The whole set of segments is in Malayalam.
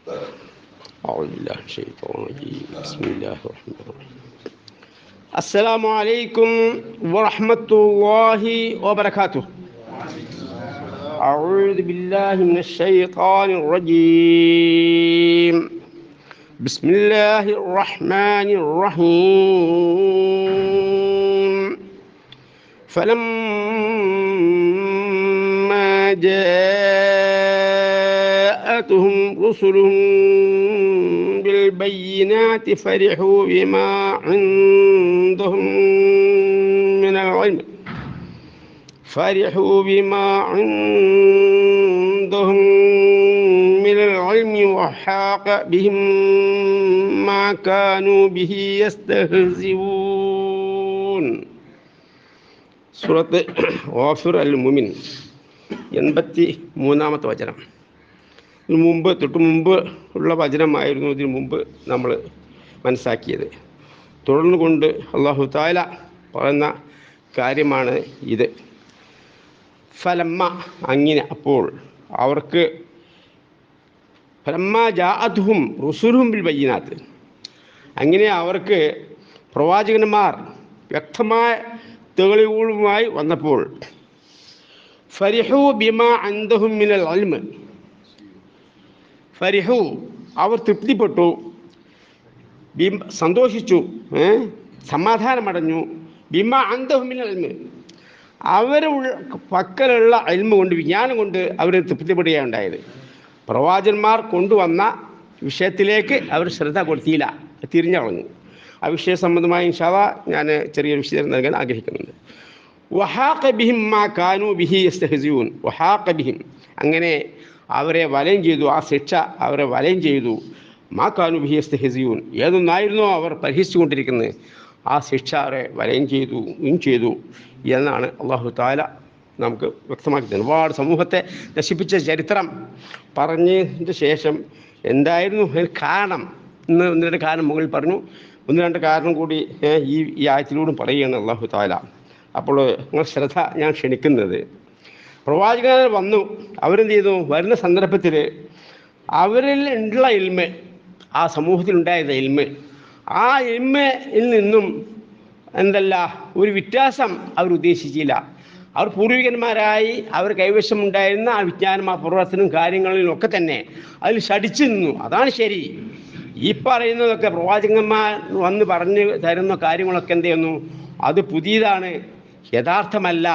أعوذ بالله من الشيطان الرجيم بسم الله الرحمن الرحيم السلام عليكم ورحمة الله وبركاته أعوذ بالله من الشيطان الرجيم بسم الله الرحمن الرحيم فلما جاءتهم رسلهم بالبينات فرحوا بما عندهم من العلم وحاق بهم ما كانوا به يستهزئون സൂറത്ത് ഗാഫിർ അൽ മുഅ്മിൻ 83-ാമത്തെ വചനം. തൊട്ട് മുമ്പ് ഉള്ള വചനമായിരുന്നു ഇതിനു മുമ്പ് നമ്മൾ മനസ്സാക്കിയത്. തുടർന്നു കൊണ്ട് അല്ലാഹു തആല പറയുന്ന കാര്യമാണ് ഇത്. ഫലമ്മ അങ്ങനെ അപ്പോൾ അവർക്ക് ഫലമ്മ ജാഅത്ഹും റുസുലുഹും ബിൽ ബയ്യിനാത്ത് അങ്ങനെ അവർക്ക് പ്രവാചകന്മാർ വ്യക്തമായ തെളിവുകളുമായി വന്നപ്പോൾ ഫരിഹു ബിമാ അൻദഹും മിനൽ ഇൽമ് ഫരിഹു അവർ തൃപ്തിപ്പെട്ടു, സന്തോഷിച്ചു, സമാധാനമടഞ്ഞു. ബിമാ അൻദഹും മിനൽ ഇൽമ് അവരുടെ പക്കലുള്ള ഇൽമ കൊണ്ട്, വിജ്ഞാനം കൊണ്ട് അവർ തൃപ്തിപ്പെടുകയാണ് ഉണ്ടായത്. പ്രവാചകന്മാർ കൊണ്ടുവന്ന വിഷയത്തിലേക്ക് അവർ ശ്രദ്ധ കൊടുത്തില്ല, തിരിഞ്ഞളഞ്ഞു. ആ വിഷയ സംബന്ധമായി ഇൻഷാ അല്ലാഹ് ഞാൻ ചെറിയൊരു വിശദീകരണം നൽകാൻ ആഗ്രഹിക്കുന്നുണ്ട്. വഹാഖ ബിഹിം മാ കാനൂ ബിഹി യസ്തഹ്സിഊൻ വഹാഖ ബിഹിം അങ്ങനെ അവരെ വലയം ചെയ്തു, ആ ശിക്ഷ അവരെ വലയം ചെയ്തു. മാ കാനൂ ബിഹി യസ്തഹ്സിഊൻ ഏതൊന്നായിരുന്നോ അവർ പരിഹസിച്ചുകൊണ്ടിരിക്കുന്നത്, ആ ശിക്ഷ അവരെ വലയം ചെയ്തു എന്നാണ് അല്ലാഹു തആല നമുക്ക് വ്യക്തമാക്കി തരുന്നത്. ഒരുപാട് സമൂഹത്തെ നശിപ്പിച്ച ചരിത്രം പറഞ്ഞതിന് ശേഷം എന്തായിരുന്നു കാരണം ഒന്ന് രണ്ട് കാരണം മുകളിൽ പറഞ്ഞു, ഒന്ന് രണ്ട് കാരണം കൂടി ഈ ആയത്തിലൂടെ പറയുകയാണ് അല്ലാഹു തആല. അപ്പോൾ നിങ്ങൾ ശ്രദ്ധ ഞാൻ ക്ഷണിക്കുന്നത്, പ്രവാചകർ വന്നു, അവരെന്ത് ചെയ്തു, വരുന്ന സന്ദർഭത്തിൽ അവരിൽ ഉള്ള ഇൽമ, ആ സമൂഹത്തിലുണ്ടായത് ഇൽമ, ആ ഇൽമയിൽ നിന്നും എന്തല്ല ഒരു വ്യത്യാസം അവർ ഉദ്ദേശിച്ചില്ല. അവർ പൂർവികന്മാരായി അവർ കൈവശമുണ്ടായിരുന്ന ആ വിജ്ഞാനം, ആ പ്രവർത്തനം കാര്യങ്ങളിലും ഒക്കെ തന്നെ അതിൽ ശഠിച്ചു നിന്നു. അതാണ് ശരി. ഈ പറയുന്നതൊക്കെ പ്രവാചകന്മാർ വന്ന് പറഞ്ഞു തരുന്ന കാര്യങ്ങളൊക്കെ എന്ത് ചെയ്യുന്നു, അത് പുതിയതാണ്, യഥാർത്ഥമല്ല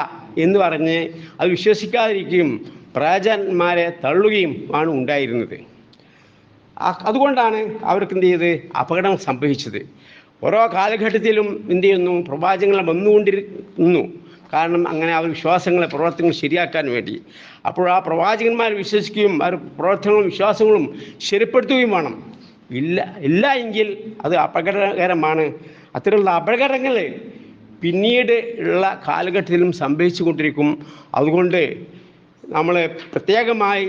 എന്ന് പറഞ്ഞ് അത് വിശ്വസിക്കാതിരിക്കുകയും പ്രവാചകന്മാരെ തള്ളുകയും ആണ് ഉണ്ടായിരുന്നത്. അതുകൊണ്ടാണ് അവർക്ക് എന്ത് ചെയ്ത് അപകടം സംഭവിച്ചത്. ഓരോ കാലഘട്ടത്തിലും എന്ത് ചെയ്യുന്നു, പ്രവാചകങ്ങളെ വന്നുകൊണ്ടിരുന്നു. കാരണം അങ്ങനെ അവർ വിശ്വാസങ്ങളെ, പ്രവർത്തനങ്ങൾ ശരിയാക്കാൻ വേണ്ടി. അപ്പോൾ ആ പ്രവാചകന്മാർ വിശ്വസിക്കുകയും അവർ പ്രവർത്തനങ്ങളും വിശ്വാസങ്ങളും ശരിപ്പെടുത്തുകയും വേണം. ഇല്ല എങ്കിൽ അത് അപകടകരമാണ്. അത്തരമുള്ള അപകടങ്ങൾ പിന്നീട് ഉള്ള കാലഘട്ടത്തിലും സംഭവിച്ചു കൊണ്ടിരിക്കും. അതുകൊണ്ട് നമ്മൾ പ്രത്യേകമായി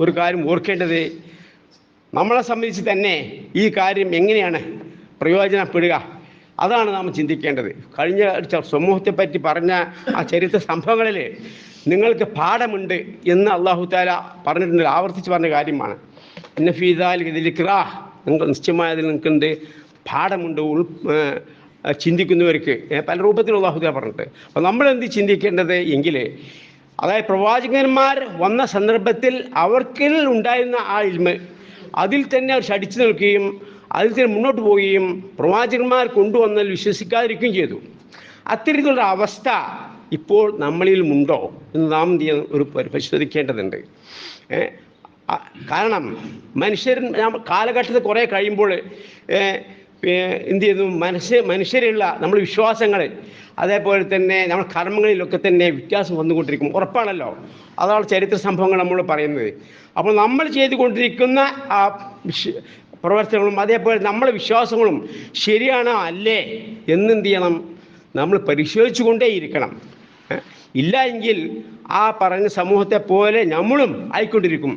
ഒരു കാര്യം ഓർക്കേണ്ടത്, നമ്മളെ സംബന്ധിച്ച് തന്നെ ഈ കാര്യം എങ്ങനെയാണ് പ്രയോജനപ്പെടുക, അതാണ് നാം ചിന്തിക്കേണ്ടത്. കഴിഞ്ഞ സമൂഹത്തെ പറ്റി പറഞ്ഞ ആ ചരിത്ര സംഭവങ്ങളിൽ നിങ്ങൾക്ക് പാഠമുണ്ട് എന്ന് അല്ലാഹു തആല പറഞ്ഞിട്ടുണ്ട്, ആവർത്തിച്ച് പറഞ്ഞ കാര്യമാണ്. ഇന്ന ഫീ ദാലിക ദിക്റാ, നിങ്ങൾ നിശ്ചയമായതിൽ നിൽക്കുന്നുണ്ട് പാഠമുണ്ട് ചിന്തിക്കുന്നവർക്ക്. പല രൂപത്തിലുള്ള അല്ലാഹു തആല പറഞ്ഞിട്ട്. അപ്പോൾ നമ്മളെന്ത് ചിന്തിക്കേണ്ടത് എങ്കിൽ, അതായത് പ്രവാചകന്മാർ വന്ന സന്ദർഭത്തിൽ അവർക്കിൽ ഉണ്ടായിരുന്ന ആ ഇൽമ, അതിൽ തന്നെ അവർ ശഠിച്ചു നിൽക്കുകയും അതിൽ തന്നെ മുന്നോട്ട് പോവുകയും പ്രവാചകന്മാർ കൊണ്ടുവന്നതിൽ വിശ്വസിക്കാതിരിക്കുകയും ചെയ്തു. അത്തരത്തിലുള്ള അവസ്ഥ ഇപ്പോൾ നമ്മളിലുമുണ്ടോ എന്ന് നാം ഒരു പരിശോധിക്കേണ്ടതുണ്ട്. കാരണം കാലഘട്ടത്തിൽ കുറേ കഴിയുമ്പോൾ എന്ത് ചെയ്യുന്നു, മനുഷ്യരുള്ള നമ്മൾ വിശ്വാസങ്ങൾ, അതേപോലെ തന്നെ നമ്മൾ കർമ്മങ്ങളിലൊക്കെ തന്നെ വ്യത്യാസം വന്നുകൊണ്ടിരിക്കും. ഉറപ്പാണല്ലോ, അതാണ് ചരിത്ര സംഭവങ്ങൾ നമ്മൾ പറയുന്നത്. അപ്പോൾ നമ്മൾ ചെയ്തുകൊണ്ടിരിക്കുന്ന ആ പ്രവർത്തനങ്ങളും അതേപോലെ നമ്മളെ വിശ്വാസങ്ങളും ശരിയാണോ അല്ലേ എന്നെന്ത് ചെയ്യണം, നമ്മൾ പരിശോധിച്ചു കൊണ്ടേയിരിക്കണം. ഇല്ല എങ്കിൽ ആ പറഞ്ഞ സമൂഹത്തെ പോലെ നമ്മളും ആയിക്കൊണ്ടിരിക്കും.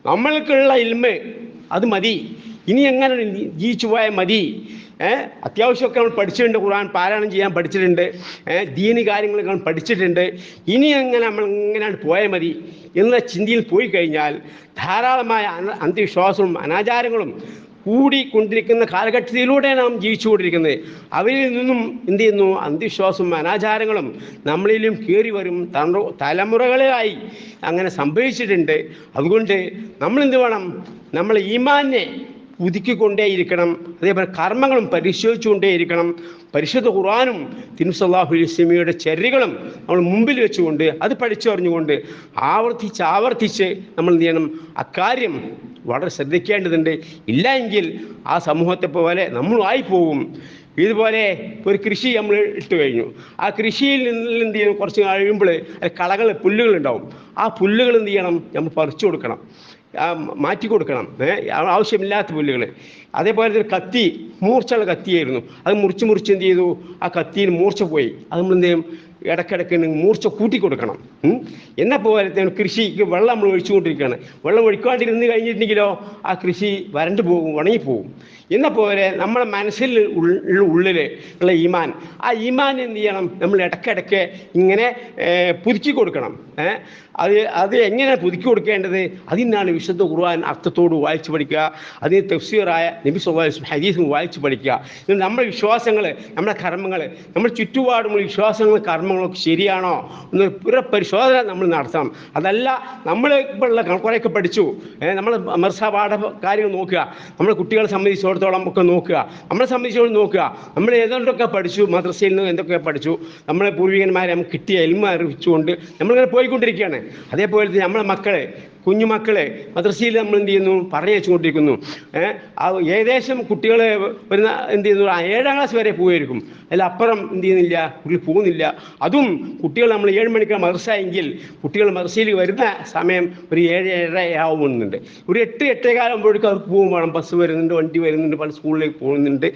നമ്മൾക്കുള്ള ഇൽമ അത് മതി, ഇനി എങ്ങനെ ജീവിച്ചു പോയാൽ മതി അത്യാവശ്യമൊക്കെ നമ്മൾ പഠിച്ചിട്ടുണ്ട്, ഖുർആൻ പാരായണം ചെയ്യാൻ പഠിച്ചിട്ടുണ്ട്, ദീനി കാര്യങ്ങളൊക്കെ നമ്മൾ പഠിച്ചിട്ടുണ്ട്. ഇനി എങ്ങനെ നമ്മൾ ഇങ്ങനെയാണ് പോയാൽ മതി എന്ന ചിന്തയിൽ പോയി കഴിഞ്ഞാൽ ധാരാളമായ അന്ധവിശ്വാസവും അനാചാരങ്ങളും കൂടിക്കൊണ്ടിരിക്കുന്ന കാലഘട്ടത്തിലൂടെയാണ് നാം ജീവിച്ചുകൊണ്ടിരിക്കുന്നത്. അവരിൽ നിന്നും എന്ത് ചെയ്യുന്നു? അന്ധവിശ്വാസവും അനാചാരങ്ങളും നമ്മളിലും കയറി വരും, തലമുറകളായി അങ്ങനെ സംഭവിച്ചിട്ടുണ്ട്. അതുകൊണ്ട് നമ്മളെന്ത് വേണം? നമ്മൾ ഈമാനെ പുതുക്കിക്കൊണ്ടേയിരിക്കണം. അതേപോലെ കർമ്മങ്ങളും പരിശോധിച്ചുകൊണ്ടേയിരിക്കണം. പരിശുദ്ധ ഖുർആനും തിരുനബി സല്ലല്ലാഹു അലൈഹി വസല്ലമയുടെ ചര്യകളും നമ്മൾ മുമ്പിൽ വെച്ചുകൊണ്ട് അത് പഠിച്ചറിഞ്ഞുകൊണ്ട് ആവർത്തിച്ച് നമ്മൾ എന്ത് ചെയ്യണം? അക്കാര്യം വളരെ ശ്രദ്ധിക്കേണ്ടതുണ്ട്. ഇല്ല എങ്കിൽ ആ സമൂഹത്തെ പോലെ നമ്മളായി പോകും. ഇതുപോലെ ഒരു കൃഷി നമ്മൾ ഇട്ട് കഴിഞ്ഞു. ആ കൃഷിയിൽ നിന്ന് എന്ത് ചെയ്യണം? കുറച്ച് കഴിയുമ്പോൾ കളകൾ, പുല്ലുകളുണ്ടാവും. ആ പുല്ലുകൾ എന്ത് ചെയ്യണം? നമ്മൾ പറിച്ചു കൊടുക്കണം, മാറ്റി കൊടുക്കണം, ആവശ്യമില്ലാത്ത പുല്ലുകൾ. അതേപോലെ ഒരു കത്തി, മൂർച്ചയുള്ള കത്തിയായിരുന്നു, അത് മുറിച്ച് എന്ത് ചെയ്തു? ആ കത്തിയിൽ മൂർച്ച പോയി. അത് നമ്മൾ എന്ത് ചെയ്യും? ഇടയ്ക്കിടയ്ക്ക് മൂർച്ച കൂട്ടി കൊടുക്കണം. എന്നെ പോലെ കൃഷിക്ക് വെള്ളം നമ്മൾ ഒഴിച്ചുകൊണ്ടിരിക്കുകയാണ്. വെള്ളം ഒഴിക്കാണ്ടിരുന്ന് കഴിഞ്ഞിട്ടുണ്ടെങ്കിലോ ആ കൃഷി വരണ്ടു പോകും, ഉണങ്ങിപ്പോകും. എന്ന പോലെ നമ്മളെ മനസ്സിൽ ഉള്ളിൽ ഉള്ള ഈമാൻ, ആ ഈമാൻ എന്ത് ചെയ്യണം? നമ്മൾ ഇടയ്ക്കിടയ്ക്ക് ഇങ്ങനെ പുതുക്കി കൊടുക്കണം. അത് എങ്ങനെയാണ് പുതുക്കി കൊടുക്കേണ്ടത്? അതിനാണ് വിശുദ്ധ ഖുർആൻ അർത്ഥത്തോട് വായിച്ച് പഠിക്കുക, അതിന് തഫ്സീറായ നബി സല്ലല്ലാഹു അലൈഹി വസല്ലം ഹദീസും വായിച്ച് പഠിക്കുക. ഇത് നമ്മുടെ വിശ്വാസങ്ങൾ, നമ്മുടെ കർമ്മങ്ങൾ, നമ്മുടെ ചുറ്റുപാടുമുള്ള വിശ്വാസങ്ങളും കർമ്മങ്ങളൊക്കെ ശരിയാണോ എന്ന് പുനഃപരിശോധന നമ്മൾ നടത്തണം. അതല്ല നമ്മൾ ഇപ്പോൾ ഉള്ള കുറേയൊക്കെ പഠിച്ചു, നമ്മൾ മർസ പാഠ കാര്യങ്ങൾ നോക്കുക, നമ്മുടെ കുട്ടികളെ സംബന്ധിച്ചിടത്തോളം ഒക്കെ നോക്കുക, നമ്മളെ സംബന്ധിച്ചിടത്തോളം നോക്കുക, നമ്മൾ ഏതൊക്കെ പഠിച്ചു, മദ്രസയിൽ നിന്ന് എന്തൊക്കെ പഠിച്ചു, നമ്മളെ പൂർവികന്മാരെ നമുക്ക് കിട്ടിയ എൽമ അറിയിച്ചുകൊണ്ട് നമ്മളിങ്ങനെ പോയിക്കൊണ്ടിരിക്കുകയാണ്. അതേപോലെ നമ്മളെ മക്കളെ, കുഞ്ഞുമക്കളെ മദ്രസയിൽ നമ്മൾ എന്ത് ചെയ്യുന്നു? പറഞ്ഞയച്ചുകൊണ്ടിരിക്കുന്നു. ഏകദേശം കുട്ടികൾ വരുന്ന എന്ത് ചെയ്യുന്നു? 7ാം ക്ലാസ് വരെ പോയിരിക്കും, അതിലപ്പുറം എന്ത് ചെയ്യുന്നില്ല, കുട്ടികൾ പോകുന്നില്ല. അതും കുട്ടികൾ നമ്മൾ 7 മണിക്കാണ് മദ്രസ എങ്കിൽ കുട്ടികൾ മദ്രസയിൽ വരുന്ന സമയം ഒരു 7-7:30 ആവുന്നുണ്ട്. ഒരു 8-8:15 ആകുമ്പോഴേക്കും അവർക്ക് പോകും വേണം. ബസ് വരുന്നുണ്ട്, വണ്ടി വരുന്നുണ്ട്, പല സ്കൂളിലേക്ക് പോകുന്നുണ്ട്,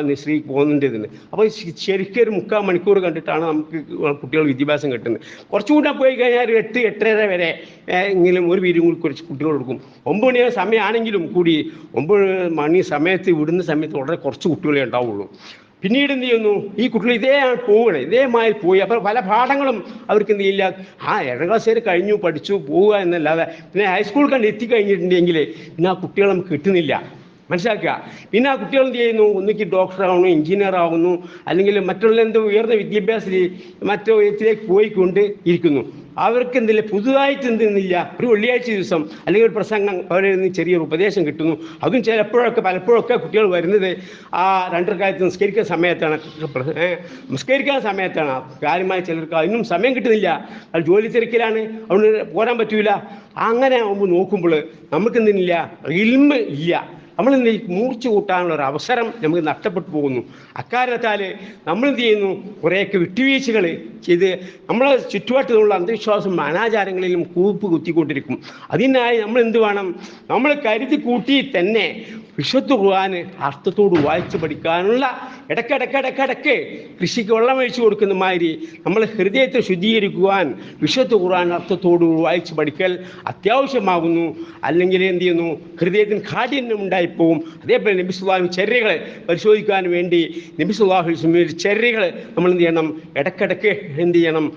നഴ്സറിക്ക് പോകുന്നുണ്ട്. ഇതിന് അപ്പോൾ ശരിക്കും ഒരു 3/4 മണിക്കൂർ കണ്ടിട്ടാണ് നമുക്ക് കുട്ടികൾ വിദ്യാഭ്യാസം കിട്ടുന്നത്. കുറച്ചുകൂടെ പോയി കഴിഞ്ഞാൽ ഒരു 8-8:30 വരെ എങ്കിലും ഒരു വീരും കൂടി കുറച്ച് കുട്ടികൾ കൊടുക്കും. 9 മണി സമയമാണെങ്കിലും കൂടി 9 മണി സമയത്ത് വിടുന്ന സമയത്ത് വളരെ കുറച്ച് കുട്ടികളെ ഉണ്ടാവുള്ളൂ. പിന്നീട് എന്ത് ചെയ്യുന്നു? ഈ കുട്ടികൾ ഇതേമായി പോയി. അപ്പോൾ പല പാഠങ്ങളും അവർക്ക് എന്ത് ചെയ്യില്ല, 7ാം ക്ലാസ് വരെ കഴിഞ്ഞു, പഠിച്ചു, പോവുക എന്നല്ലാതെ പിന്നെ ഹൈസ്കൂൾ കണ്ട് എത്തിക്കഴിഞ്ഞിട്ടുണ്ടെങ്കിൽ പിന്നെ ആ കുട്ടികളെ നമുക്ക് കിട്ടുന്നില്ല. മനസ്സിലാക്കുക. പിന്നെ ആ കുട്ടികൾ എന്ത് ചെയ്യുന്നു? ഒന്നിക്ക് ഡോക്ടറാകുന്നു, എഞ്ചിനീയർ ആകുന്നു, അല്ലെങ്കിൽ മറ്റുള്ള എന്തോ ഉയർന്ന വിദ്യാഭ്യാസത്തിൽ മറ്റോ വിധത്തിലേക്ക് പോയിക്കൊണ്ട് ഇരിക്കുന്നു. അവർക്ക് എന്തില്ല, പുതുതായിട്ട് എന്തെന്നില്ല, ഒരു വെള്ളിയാഴ്ച ദിവസം അല്ലെങ്കിൽ ഒരു പ്രസംഗം അവരിൽ നിന്ന് ചെറിയൊരു ഉപദേശം കിട്ടുന്നു. അതും പലപ്പോഴൊക്കെ കുട്ടികൾ വരുന്നത് ആ 2 റക്അത്ത് നിസ്കരിക്കുന്ന സമയത്താണ്. കാര്യമായ ചിലർക്ക് അതിനും സമയം കിട്ടുന്നില്ല, അത് ജോലി തിരക്കിലാണ്, അതുകൊണ്ട് പോരാൻ പറ്റൂല. അങ്ങനെ ആകുമ്പോൾ നോക്കുമ്പോൾ നമുക്ക് എന്തിനില്ല, ഇൽമ് ഇല്ല. നമ്മളെന്ത് മൂർച്ച കൂട്ടാനുള്ള ഒരു അവസരം നമുക്ക് നഷ്ടപ്പെട്ടു പോകുന്നു. അക്കാരണത്താൽ നമ്മളെന്ത് ചെയ്യുന്നു? കുറേയൊക്കെ വിട്ടുവീഴ്ചകൾ ചെയ്ത് നമ്മളെ ചുറ്റുപാട്ടിലുള്ള അന്ധവിശ്വാസം അനാചാരങ്ങളിലും കൂപ്പ് കുത്തിക്കൊണ്ടിരിക്കും. അതിനായി നമ്മൾ എന്ത് വേണം? നമ്മൾ കരുതി കൂട്ടി തന്നെ വിശുദ്ധ ഖുർആന് അർത്ഥത്തോട് വായിച്ച് പഠിക്കാനുള്ള ഇടയ്ക്കിടയ്ക്ക് കൃഷിക്ക് വെള്ളം ഒഴിച്ചു കൊടുക്കുന്ന മാതിരി നമ്മൾ ഹൃദയത്തെ ശുദ്ധീകരിക്കുവാൻ വിശുദ്ധ ഖുർആൻ അർത്ഥത്തോട് വായിച്ച് പഠിക്കൽ അത്യാവശ്യമാകുന്നു. അല്ലെങ്കിൽ എന്ത് ചെയ്യുന്നു? ഹൃദയത്തിന് കാഠിന്യം ഉണ്ടായിപ്പോവും. അതേപോലെ നബി സല്ലല്ലാഹു അലൈഹി വസല്ലം ചര്യകൾ പരിശോധിക്കാൻ വേണ്ടി നബി സല്ലല്ലാഹു അലൈഹി വസല്ലം ചര്യകൾ നമ്മൾ എന്ത് ചെയ്യണം? ഇടയ്ക്കിടയ്ക്ക് എന്ത് ചെയ്യണം?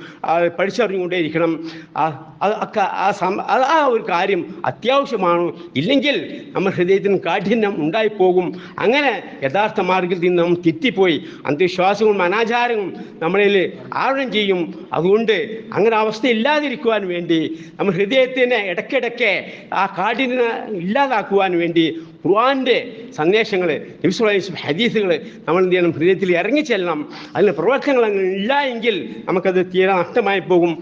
പഠിച്ചറിഞ്ഞുകൊണ്ടേയിരിക്കണം. ആ ഒരു കാര്യം അത്യാവശ്യമാണ്. ഇല്ലെങ്കിൽ നമ്മൾ ഹൃദയത്തിന് കാഠിന്യം ഉണ്ടായിപ്പോകും. അങ്ങനെ യഥാർത്ഥ മാർഗത്തിൽ നിന്ന് നാം തെറ്റിപ്പോയി അന്ധവിശ്വാസങ്ങളും അനാചാരങ്ങളും നമ്മളിൽ ആഴം ചെയ്യും. അതുകൊണ്ട് അങ്ങനെ അവസ്ഥ ഇല്ലാതിരിക്കുവാൻ വേണ്ടി നമ്മൾ ഹൃദയത്തിനെ ഇടയ്ക്കിടയ്ക്ക് ആ കാഠിന്യം ഇല്ലാതാക്കുവാൻ വേണ്ടി ഖുർആന്റെ സന്ദേശങ്ങൾ, നബി സല്ലല്ലാഹു അലൈഹി വസല്ലം ഹദീസുകൾ നമ്മൾ എന്ത് ചെയ്യണം? ഹൃദയത്തിൽ ഇറങ്ങിച്ചെല്ലണം. അതിന് പ്രവർത്തനങ്ങൾ ഇല്ല എങ്കിൽ നമുക്കത് തീരെ നഷ്ടമായി പോകും.